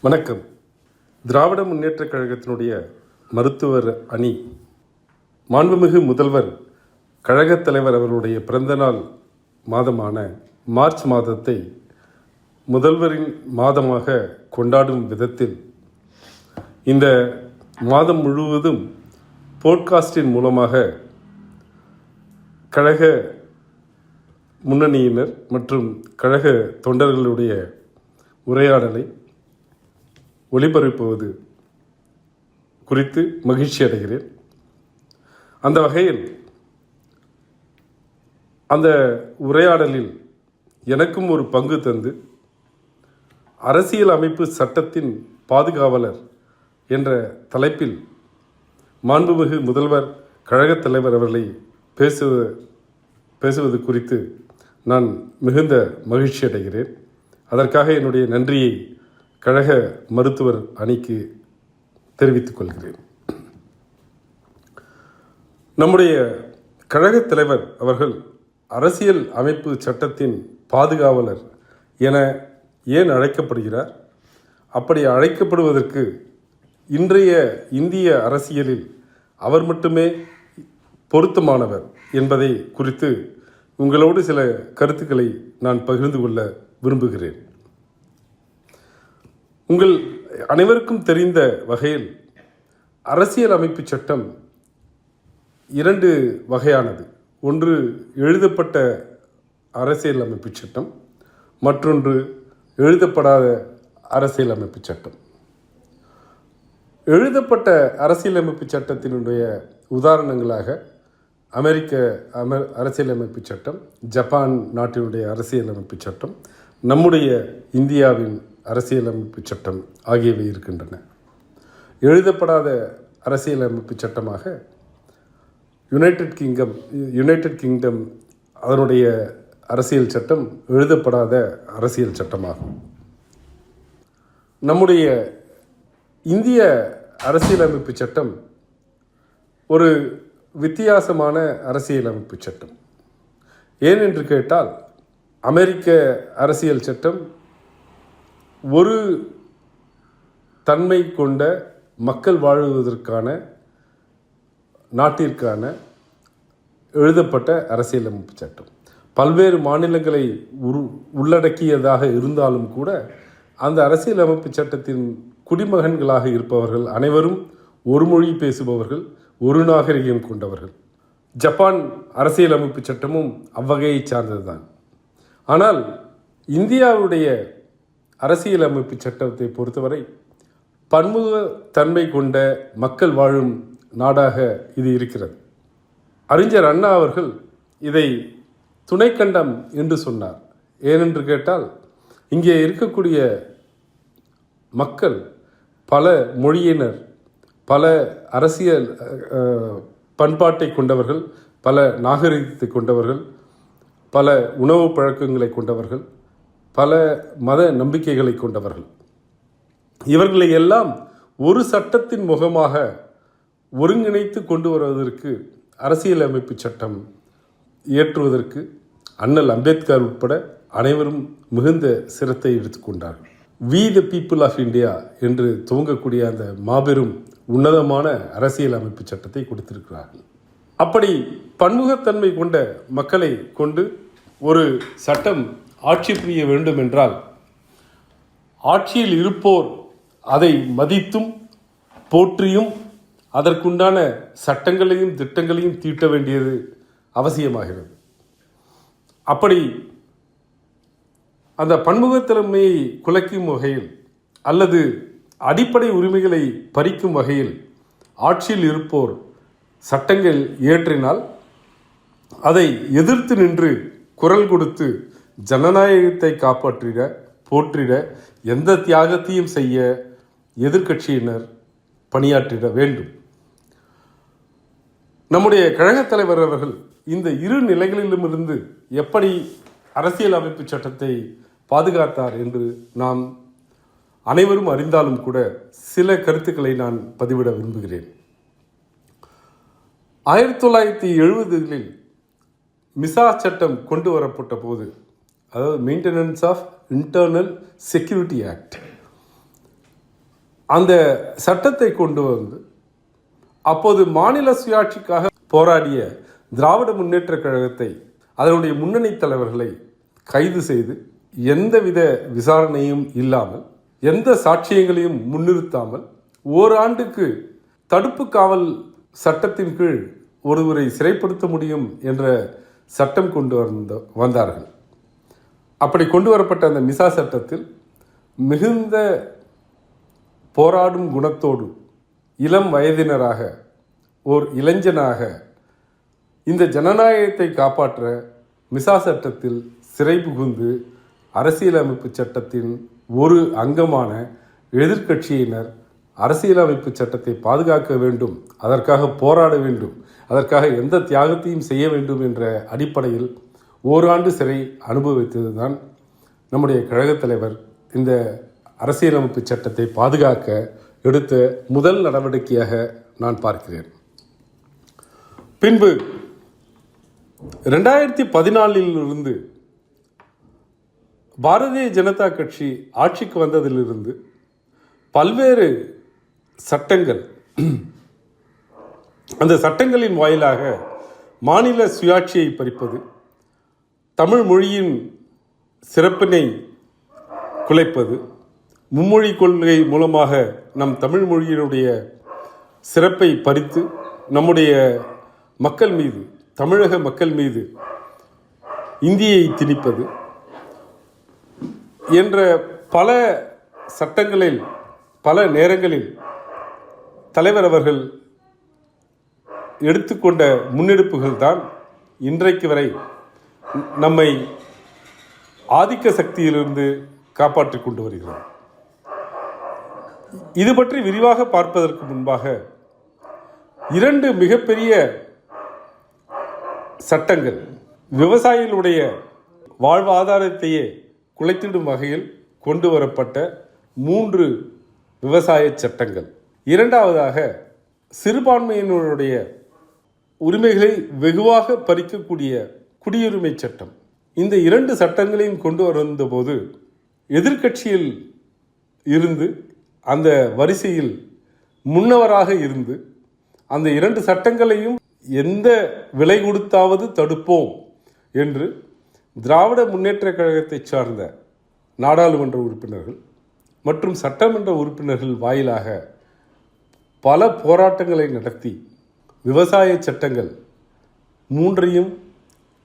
வணக்கம். திராவிட முன்னேற்றக் கழகத்தினுடைய மருத்துவர் அணி மாண்புமிகு முதல்வர் கழகத் தலைவர் அவர்களுடைய பிறந்தநாள் மாதமான மார்ச் மாதத்தை முதல்வரின் மாதமாக கொண்டாடும் விதத்தில் இந்த மாதம் முழுவதும் போட்காஸ்டின் மூலமாக கழக முன்னணியினர் மற்றும் கழக தொண்டர்களுடைய உரையாடலை ஒளிபரப்புவது குறித்து மகிழ்ச்சி அடைகிறேன். அந்த வகையில் அந்த உரையாடலில் எனக்கும் ஒரு பங்கு தந்து அரசியல் அமைப்பு சட்டத்தின் பாதுகாவலர் என்ற தலைப்பில் மாண்புமிகு முதல்வர் கழகத் தலைவர் அவர்களை பேசுவது குறித்து நான் மிகுந்த மகிழ்ச்சி அடைகிறேன். அதற்காக என்னுடைய நன்றியை கழக மருத்துவர் அணிக்கு தெரிவித்துக் கொள்கிறேன். நம்முடைய கழகத் தலைவர் அவர்கள் அரசியல் அமைப்பு சட்டத்தின் பாதுகாவலர் என ஏன் அழைக்கப்படுகிறார்? அப்படி அழைக்கப்படுவதற்கு இன்றைய இந்திய அரசியலில் அவர் மட்டுமே பொருத்தமானவர் என்பதை குறித்து உங்களோடு சில கருத்துக்களை நான் பகிர்ந்து கொள்ள விரும்புகிறேன். உங்கள் அனைவருக்கும் தெரிந்த வகையில் அரசியல் அமைப்பு சட்டம் இரண்டு வகையானது. ஒன்று எழுதப்பட்ட அரசியல் அமைப்பு சட்டம், மற்றொன்று எழுதப்படாத அரசியல் அமைப்பு சட்டம். எழுதப்பட்ட அரசியலமைப்பு சட்டத்தினுடைய உதாரணங்களாக அமெரிக்க அரசியலமைப்பு சட்டம், ஜப்பான் நாட்டினுடைய அரசியலமைப்பு சட்டம், நம்முடைய இந்தியாவின் அரசியலமைப்பு சட்டம் ஆகியவை இருக்கின்றன. எழுதப்படாத அரசியலமைப்பு சட்டமாக யுனைடெட் கிங்டம் அதனுடைய அரசியல் சட்டம் எழுதப்படாத அரசியல் சட்டமாகும். நம்முடைய இந்திய அரசியலமைப்பு சட்டம் ஒரு வித்தியாசமான அரசியலமைப்பு சட்டம். ஏனென்று கேட்டால், அமெரிக்க அரசியல் சட்டம் ஒரு தன்மை கொண்ட மக்கள் வாழுவதற்கான நாட்டிற்கான எழுதப்பட்ட அரசியலமைப்பு சட்டம். பல்வேறு மாநிலங்களை உள்ளடக்கியதாக இருந்தாலும் கூட அந்த அரசியலமைப்பு சட்டத்தின் குடிமகன்களாக இருப்பவர்கள் அனைவரும் ஒரு மொழி பேசுபவர்கள், ஒரு நாகரிகம் கொண்டவர்கள். ஜப்பான் அரசியலமைப்பு சட்டமும் அவ்வகையை சார்ந்ததுதான். ஆனால் இந்தியாவுடைய அரசியலமைப்பு சட்டத்தை பொறுத்தவரை பன்முக தன்மை கொண்ட மக்கள் வாழும் நாடாக இது இருக்கிறது. அறிஞர் அண்ணா அவர்கள் இதை துணைக்கண்டம் என்று சொன்னார். ஏனென்று கேட்டால், இங்கே இருக்கக்கூடிய மக்கள் பல மொழியினர், பல அரசியல் பண்பாட்டை கொண்டவர்கள், பல நாகரிகத்தை கொண்டவர்கள், பல உணவு பழக்கங்களை கொண்டவர்கள், பல மத நம்பிக்கைகளை கொண்டவர்கள். இவர்களை எல்லாம் ஒரு சட்டத்தின் முகமாக ஒருங்கிணைத்து கொண்டு வருவதற்கு அரசியலமைப்பு சட்டம் இயற்றுவதற்கு அண்ணல் அம்பேத்கர் உட்பட அனைவரும் மிகுந்த சிரத்தை எடுத்துக்கொண்டார்கள். We the people of India என்று துவங்கக்கூடிய அந்த மாபெரும் உன்னதமான அரசியல் அமைப்பு சட்டத்தை கொடுத்திருக்கிறார்கள். அப்படி பன்முகத்தன்மை கொண்ட மக்களை கொண்டு ஒரு சட்டம் ஆட்சி புரிய வேண்டும் என்றால், ஆட்சியில் இருப்போர் அதை மதித்தும் போற்றியும் அதற்குண்டான சட்டங்களையும் திட்டங்களையும் தீட்ட வேண்டியது அவசியமாகிறது. அப்படி அந்த பன்முகத்தன்மையை குலைக்கும் வகையில் அல்லது அடிப்படை உரிமைகளை பறிக்கும் வகையில் ஆட்சியில் இருப்போர் சட்டங்கள் இயற்றினால் அதை எதிர்த்து நின்று குரல் கொடுத்து ஜனநாயகத்தை காப்பாற்றிட, போற்றிட, எந்த தியாகத்தையும் செய்ய எதிர்க்கட்சியினர் பணியாற்றிட வேண்டும். நம்முடைய கழகத் தலைவர் அவர்கள் இந்த இரு நிலைகளிலுமிருந்து எப்படி அரசியல் அமைப்பு சட்டத்தை பாதுகாத்தார் என்று நாம் அனைவரும் அறிந்தாலும் கூட சில கருத்துக்களை நான் பதிவிட விரும்புகிறேன். 1970களில் மிசா சட்டம் கொண்டு வரப்பட்ட போது, அதாவது maintenance of internal security act, அந்த சட்டத்தை கொண்டு வந்து அப்போது மாநில சுயாட்சிக்காக போராடிய திராவிட முன்னேற்ற கழகத்தை, அதனுடைய முன்னணி தலைவர்களை கைது செய்து எந்தவித விசாரணையும் இல்லாமல், எந்த சாட்சியங்களையும் முன்னிறுத்தாமல், ஓராண்டுக்கு தடுப்பு காவல் சட்டத்தின் கீழ் ஒருவரை சிறைப்படுத்த முடியும் என்ற சட்டம் கொண்டு வந்தார்கள். அப்படி கொண்டு வரப்பட்ட அந்த மிசா சட்டத்தில் மிகுந்த போராடும் குணத்தோடு இளம் வயதினராக ஓர் இளைஞனாக இந்த ஜனநாயகத்தை காப்பாற்ற மிசா சட்டத்தில் சிறை புகுந்து அரசியலமைப்பு சட்டத்தின் ஒரு அங்கமான எதிர்க்கட்சியினர் அரசியலமைப்பு சட்டத்தை பாதுகாக்க வேண்டும், அதற்காக போராட வேண்டும், அதற்காக எந்த தியாகத்தையும் செய்ய வேண்டும் என்ற அடிப்படையில் ஓராண்டு சிறை அனுபவித்தது தான் நம்முடைய கழகத் தலைவர் இந்த அரசியலமைப்பு சட்டத்தை பாதுகாக்க எடுத்த முதல் நடவடிக்கையாக நான் பார்க்கிறேன். பின்பு 2014 பாரதிய ஜனதா கட்சி ஆட்சிக்கு வந்ததிலிருந்து பல்வேறு சட்டங்கள், அந்த சட்டங்களின் வாயிலாக மாநில சுயாட்சியை பறிப்பது, தமிழ் மொழியின் சிறப்பினை குலைப்பது, மும்மொழி கொள்கை மூலமாக நம் தமிழ் மொழியினுடைய சிறப்பை பறித்து நம்முடைய மக்கள் மீது, தமிழக மக்கள் மீது இந்தியை திணிப்பது என்ற பல சட்டங்களில் பல நேரங்களில் தலைவர் அவர்கள் எடுத்துக்கொண்ட முன்னெடுப்புகள் தான் இன்றைக்கு வரை நம்மை ஆதிக்க சக்தியிலிருந்து காப்பாற்றிக் கொண்டு வருகிறோம். இது பற்றி விரிவாக பார்ப்பதற்கு முன்பாக 2 மிகப்பெரிய சட்டங்கள் விவசாயிகளுடைய வாழ்வாதாரத்தையே குலைத்திடும் வகையில் கொண்டு வரப்பட்ட 3 விவசாய சட்டங்கள். இரண்டாவதாக சிறுபான்மையினருடைய உரிமைகளை வெகுவாக பறிக்கக்கூடிய குடியுரிமை சட்டம். இந்த 2 சட்டங்களையும் கொண்டு வந்தபோது எதிர்க்கட்சியில் இருந்து அந்த வரிசையில் முன்னவராக இருந்து அந்த 2 சட்டங்களையும் எந்த விலை கொடுத்தாவது தடுப்போம் என்று திராவிட முன்னேற்ற கழகத்தை சார்ந்த நாடாளுமன்ற உறுப்பினர்கள் மற்றும் சட்டமன்ற உறுப்பினர்கள் வாயிலாக பல போராட்டங்களை நடத்தி விவசாய சட்டங்கள் 3ஐயும்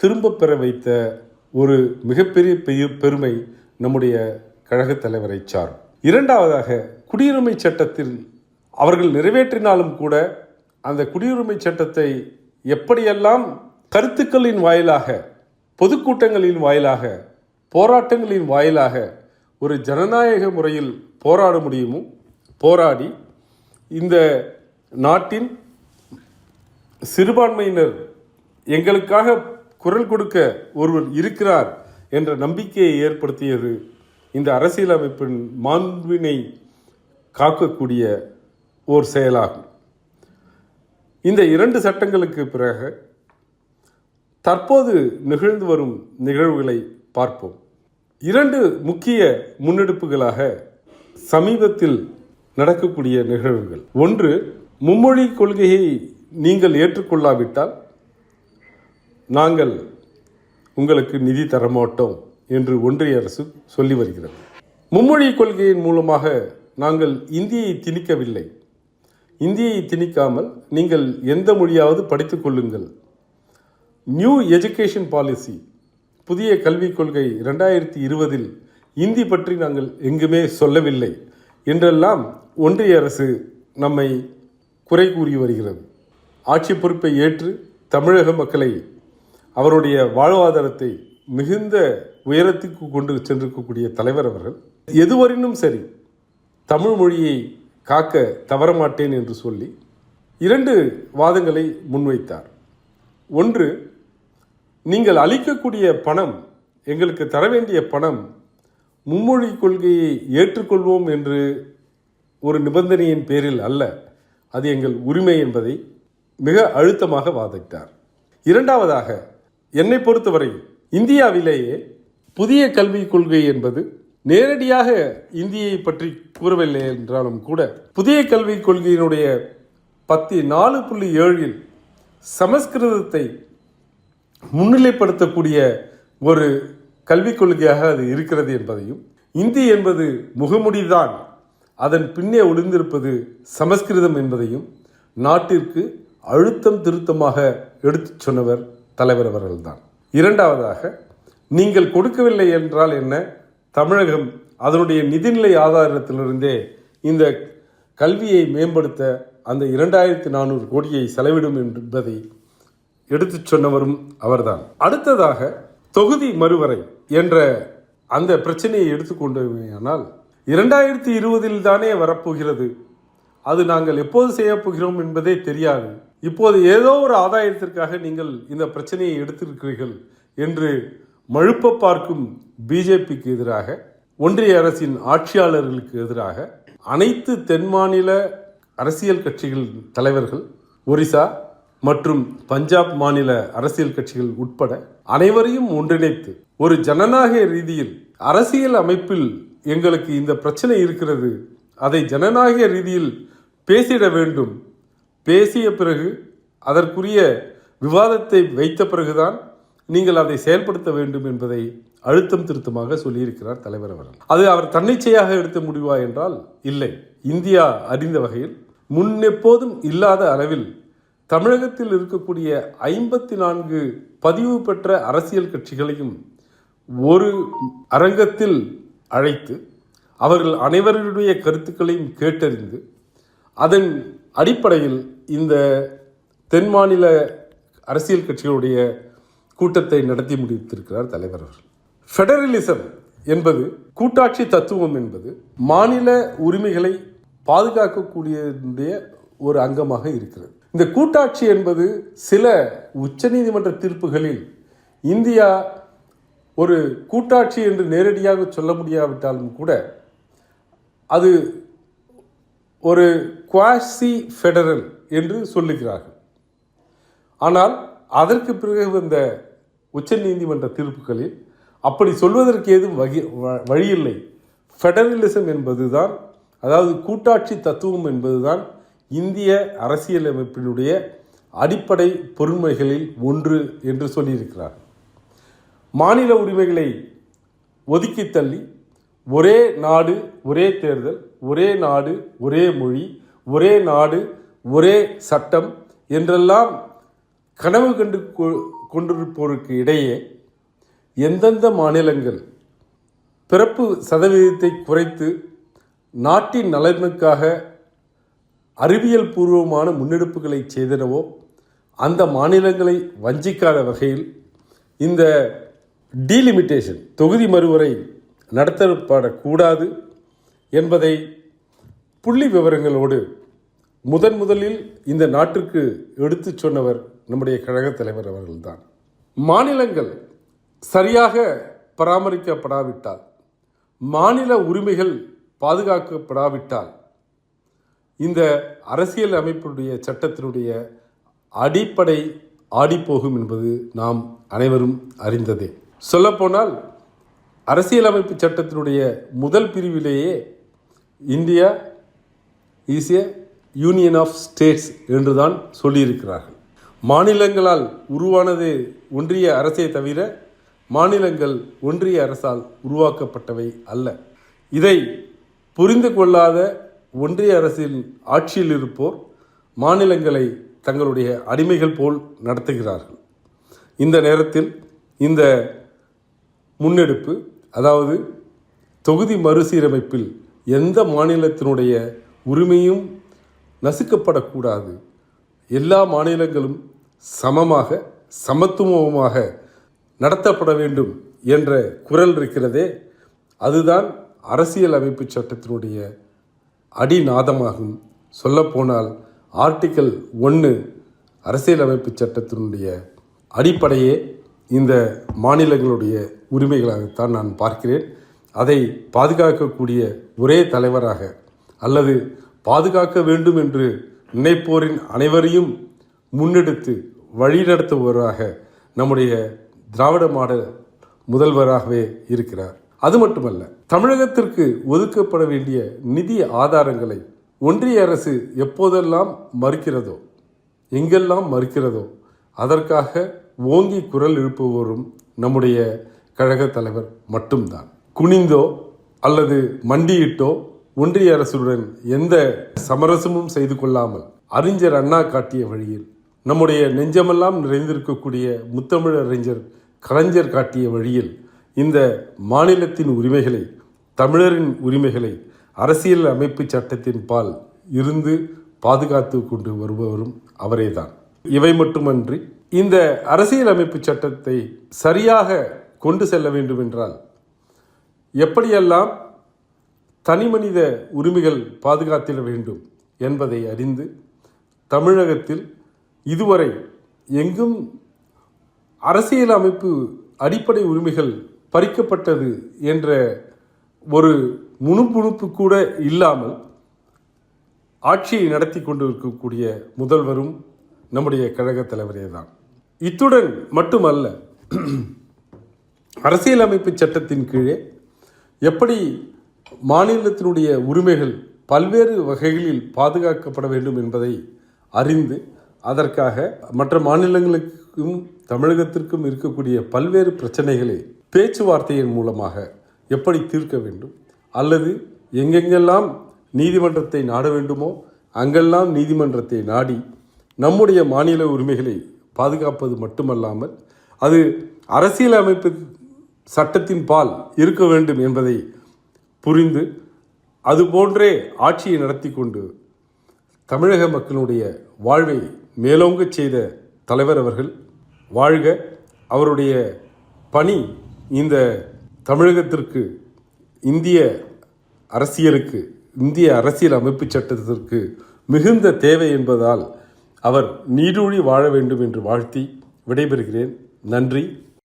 திரும்ப பெற வைத்த ஒரு மிகப்பெரிய பெருமை நம்முடைய கழகத் தலைவரை சாரும். இரண்டாவதாக குடியுரிமை சட்டத்தில் அவர்கள் நிறைவேற்றினாலும் கூட அந்த குடியுரிமை சட்டத்தை எப்படியெல்லாம் கருத்துக்களின் வாயிலாக, பொதுக்கூட்டங்களின் வாயிலாக, போராட்டங்களின் வாயிலாக ஒரு ஜனநாயக முறையில் போராட முடியுமோ போராடி இந்த நாட்டின் சிறுபான்மையினர் எங்களுக்காக குரல் கொடுக்க ஒருவர் இருக்கிறார் என்ற நம்பிக்கையை ஏற்படுத்தியது இந்த அரசியலமைப்பின் மாண்பினை காக்கக்கூடிய ஓர் செயலாகும். இந்த 2 சட்டங்களுக்கு பிறகு தற்போது நிகழ்ந்து வரும் நிகழ்வுகளை பார்ப்போம். 2 முக்கிய முன்னெடுப்புகளாக சமீபத்தில் நடக்கக்கூடிய நிகழ்வுகள். ஒன்று, மும்மொழி கொள்கையை நீங்கள் ஏற்றுக்கொள்ளாவிட்டால் நாங்கள் உங்களுக்கு நிதி தரமாட்டோம் என்று ஒன்றிய அரசு சொல்லி வருகிறது. மும்மொழி கொள்கையின் மூலமாக நாங்கள் இந்தியை திணிக்கவில்லை. இந்தியை திணிக்காமல் நீங்கள் எந்த மொழியாவது படித்துக் கொள்ளுங்கள். நியூ எஜுகேஷன் பாலிசி, புதிய கல்விக் கொள்கை 2020 இந்தி பற்றி நாங்கள் எங்குமே சொல்லவில்லை என்றெல்லாம் ஒன்றிய அரசு நம்மை குறை கூறி வருகிறது. ஆட்சி பொறுப்பை ஏற்று தமிழக மக்களை, அவருடைய வாழ்வாதாரத்தை மிகுந்த உயரத்துக்கு கொண்டு சென்றிருக்கக்கூடிய தலைவர் அவர்கள் எதுவரையினும் சரி தமிழ் மொழியை காக்க தவறமாட்டேன் என்று சொல்லி 2 வாதங்களை முன்வைத்தார். ஒன்று, நீங்கள் அளிக்கக்கூடிய பணம், எங்களுக்கு தர வேண்டிய பணம் மும்மொழி கொள்கையை ஏற்றுக்கொள்வோம் என்று ஒரு நிபந்தனையின் பேரில் அல்ல, அது எங்கள் உரிமை என்பதை மிக அழுத்தமாக வாதிட்டார். இரண்டாவதாக, என்னை பொறுத்தவரை இந்தியாவிலேயே புதிய கல்விக் கொள்கை என்பது நேரடியாக இந்தியை பற்றி கூறவில்லை என்றாலும் கூட புதிய கல்விக் கொள்கையினுடைய 4.7 சமஸ்கிருதத்தை முன்னிலைப்படுத்தக்கூடிய ஒரு கல்விக் கொள்கையாக அது இருக்கிறது என்பதையும், இந்தி என்பது முகமுடிதான், அதன் பின்னே ஒளிந்திருப்பது சமஸ்கிருதம் என்பதையும் நாட்டிற்கு அழுத்தம் திருத்தமாக எடுத்துச் சொன்னவர் தலைவர் அவர்கள்தான். இரண்டாவதாக, நீங்கள் கொடுக்கவில்லை என்றால் என்ன, தமிழகம் அதனுடைய நிதிநிலை ஆதாரத்திலிருந்தே இந்த கல்வியை மேம்படுத்த அந்த 2400 கோடியை செலவிடும் என்பதை எடுத்துச் சொன்னவரும் அவர்தான். அடுத்ததாக, தொகுதி மறுவரை என்ற அந்த பிரச்சனையை எடுத்துக்கொண்டோமேயானால் 2020 தானே வரப்போகிறது, அது நாங்கள் எப்போது செய்யப் போகிறோம் என்பதே தெரியாது, இப்போது ஏதோ ஒரு ஆதாயத்திற்காக நீங்கள் இந்த பிரச்சனையை எடுத்திருக்கிறீர்கள் என்று மழுப்ப பார்க்கும் பிஜேபிக்கு எதிராக, ஒன்றிய அரசின் ஆட்சியாளர்களுக்கு எதிராக அனைத்து தென் மாநில அரசியல் கட்சிகள் தலைவர்கள், ஒரிசா மற்றும் பஞ்சாப் மாநில அரசியல் கட்சிகள் உட்பட அனைவரையும் ஒன்றிணைத்து ஒரு ஜனநாயக ரீதியில் அரசியல் அமைப்பில் எங்களுக்கு இந்த பிரச்சனை இருக்கிறது, அதை ஜனநாயக ரீதியில் பேசிட வேண்டும், பேசிய பிறகு அதற்குரிய விவாதத்தை வைத்த பிறகுதான் நீங்கள் அதை செயல்படுத்த வேண்டும் என்பதை அழுத்தம் திருத்தமாக சொல்லியிருக்கிறார் தலைவர் அவர்கள். அது அவர் தன்னிச்சையாக எடுத்த முடிவா என்றால் இல்லை. இந்தியா அறிந்த வகையில் முன்னெப்போதும் இல்லாத அளவில் தமிழகத்தில் இருக்கக்கூடிய 54 பதிவு பெற்ற அரசியல் கட்சிகளையும் ஒரு அரங்கத்தில் அழைத்து அவர்கள் அனைவருடைய கருத்துக்களையும் கேட்டறிந்து அதன் அடிப்படையில் இந்த தென் மாநில அரசியல் கட்சிகளுடைய கூட்டத்தை நடத்தி முடித்திருக்கிறார் தலைவர் அவர்கள். ஃபெடரலிசம் என்பது, கூட்டாட்சி தத்துவம் என்பது மாநில உரிமைகளை பாதுகாக்கக்கூடிய ஒரு அங்கமாக இருக்கிறது. இந்த கூட்டாட்சி என்பது சில உச்சநீதிமன்ற தீர்ப்புகளில் இந்தியா ஒரு கூட்டாட்சி என்று நேரடியாக சொல்ல முடியாவிட்டாலும் கூட அது ஒரு குவாசி ஃபெடரல் என்று சொல்லுகிறார்கள். ஆனால் அதற்கு பிறகு வந்த உச்சநீதிமன்ற தீர்ப்புகளில் அப்படி சொல்வதற்கு ஏதும் வழியில்லை. ஃபெடரலிசம் என்பதுதான், அதாவது கூட்டாட்சி தத்துவம் என்பதுதான் இந்திய அரசியலமைப்பினுடைய அடிப்படை பொறுமைகளில் ஒன்று என்று சொல்லியிருக்கிறார். மாநில உரிமைகளை ஒதுக்கி தள்ளி ஒரே நாடு ஒரே தேர்தல், ஒரே நாடு ஒரே மொழி, ஒரே நாடு ஒரே சட்டம் என்றெல்லாம் கனவு கண்டு கொண்டிருப்போருக்கு இடையே எந்தெந்த மாநிலங்கள் பிறப்பு சதவீதத்தை குறைத்து நாட்டின் நலனுக்காக அறிவியல் பூர்வமான முன்னெடுப்புகளை செய்தனவோ அந்த மாநிலங்களை வஞ்சிக்காத வகையில் இந்த டீலிமிட்டேஷன், தொகுதி மறுவரை நடத்தப்படக்கூடாது என்பதை புள்ளி விவரங்களோடு முதலில் இந்த நாட்டிற்கு எடுத்து சொன்னவர் நம்முடைய கழக தலைவர் அவர்கள்தான். மாநிலங்கள் சரியாக பராமரிக்கப்படாவிட்டால், மாநில உரிமைகள் பாதுகாக்கப்படாவிட்டால் இந்த அரசியல் அமைப்புடைய சட்டத்தினுடைய அடிப்படை ஆடிப்போகும் என்பது நாம் அனைவரும் அறிந்ததே. சொல்லப்போனால் அரசியலமைப்பு சட்டத்தினுடைய முதல் பிரிவிலேயே India is a union of states என்றுதான் சொல்லியிருக்கிறார்கள். மாநிலங்களால் உருவானது ஒன்றிய அரசை தவிர மாநிலங்கள் ஒன்றிய அரசால் உருவாக்கப்பட்டவை அல்ல. இதை புரிந்து கொள்ளாத ஒன்றிய அரசின் ஆட்சியில் இருப்போர் மாநிலங்களை தங்களுடைய அடிமைகள் போல் நடத்துகிறார்கள். இந்த நேரத்தில் இந்த முன்னெடுப்பு, அதாவது தொகுதி மறுசீரமைப்பில் எந்த மாநிலத்தினுடைய உரிமையும் நசுக்கப்படக்கூடாது, எல்லா மாநிலங்களும் சமமாக சமத்துவமாக நடத்தப்பட வேண்டும் என்ற குரல் இருக்கிறதே, அதுதான் அரசியல் அமைப்பு சட்டத்தினுடைய அடிநாதமாகும். சொல்லப்போனால் ஆர்டிக்கல் 1 அரசியலமைப்பு சட்டத்தினுடைய அடிப்படையே இந்த மாநிலங்களுடைய உரிமைகளாகத்தான் நான் பார்க்கிறேன். அதை பாதுகாக்கக்கூடிய ஒரே தலைவராக, அல்லது பாதுகாக்க வேண்டும் என்று நினைப்போரின் அனைவரையும் முன்னெடுத்து வழிநடத்துபவராக நம்முடைய திராவிட மாடல் முதல்வராகவே இருக்கிறார். அது மட்டுமல்ல, தமிழகத்திற்கு ஒதுக்கப்பட வேண்டிய நிதி ஆதாரங்களை ஒன்றிய அரசு எப்போதெல்லாம் மறுக்கிறதோ, எங்கெல்லாம் மறுக்கிறதோ, அதற்காக ஓங்கி குரல் எழுப்புவோரும் நம்முடைய கழக தலைவர் மட்டும்தான். குனிந்தோ அல்லது மண்டியிட்டோ ஒன்றிய அரசுடன் எந்த சமரசமும் செய்து கொள்ளாமல் அறிஞர் அண்ணா காட்டிய வழியில், நம்முடைய நெஞ்சமெல்லாம் நிறைந்திருக்கக்கூடிய முத்தமிழ் அறிஞர் கலைஞர் காட்டிய வழியில் இந்த மாநிலத்தின் உரிமைகளை, தமிழரின் உரிமைகளை அரசியல் அமைப்பு சட்டத்தின் பால் இருந்து பாதுகாத்து கொண்டு வருபவரும் அவரேதான். இவை மட்டுமன்றி இந்த அரசியல் அமைப்பு சட்டத்தை சரியாக கொண்டு செல்ல வேண்டும் என்றால் எப்படியெல்லாம் தனிமனித உரிமைகள் பாதுகாத்திட வேண்டும் என்பதை அறிந்து தமிழகத்தில் இதுவரை எங்கும் அரசியல் அமைப்பு அடிப்படை உரிமைகள் பறிக்கப்பட்டது என்ற ஒரு முணுமுணுப்பு கூட இல்லாமல் ஆட்சியை நடத்தி கொண்டு இருக்கக்கூடிய முதல்வரும் நம்முடைய கழக தலைவரே தான். இத்துடன் மட்டுமல்ல, அரசியலமைப்பு சட்டத்தின் கீழே எப்படி மாநிலத்தினுடைய உரிமைகள் பல்வேறு வகைகளில் பாதுகாக்கப்பட வேண்டும் என்பதை அறிந்து அதற்காக மற்ற மாநிலங்களுக்கும் தமிழகத்திற்கும் இருக்கக்கூடிய பல்வேறு பிரச்சனைகளை பேச்சுவார்த்தையின் மூலமாக எப்படி தீர்க்க வேண்டும், அல்லது எங்கெங்கெல்லாம் நீதிமன்றத்தை நாட வேண்டுமோ அங்கெல்லாம் நீதிமன்றத்தை நாடி நம்முடைய மாநில உரிமைகளை பாதுகாப்பது மட்டுமல்லாமல் அது அரசியலமைப்பு சட்டத்தின் பால் இருக்க வேண்டும் என்பதை புரிந்து அதுபோன்றே ஆட்சியை நடத்தி கொண்டு தமிழக மக்களுடைய வாழ்வை மேலோங்கச் செய்த தலைவர் அவர்கள் வாழ்க. அவருடைய பணி இந்த தமிழகத்திற்கு, இந்திய அரசியலுக்கு, இந்திய அரசியல் அமைப்பு சட்டத்திற்கு மிகுந்த தேவை என்பதால் அவர் நீடூழி வாழ வேண்டும் என்று வாழ்த்தி விடைபெறுகிறேன். நன்றி.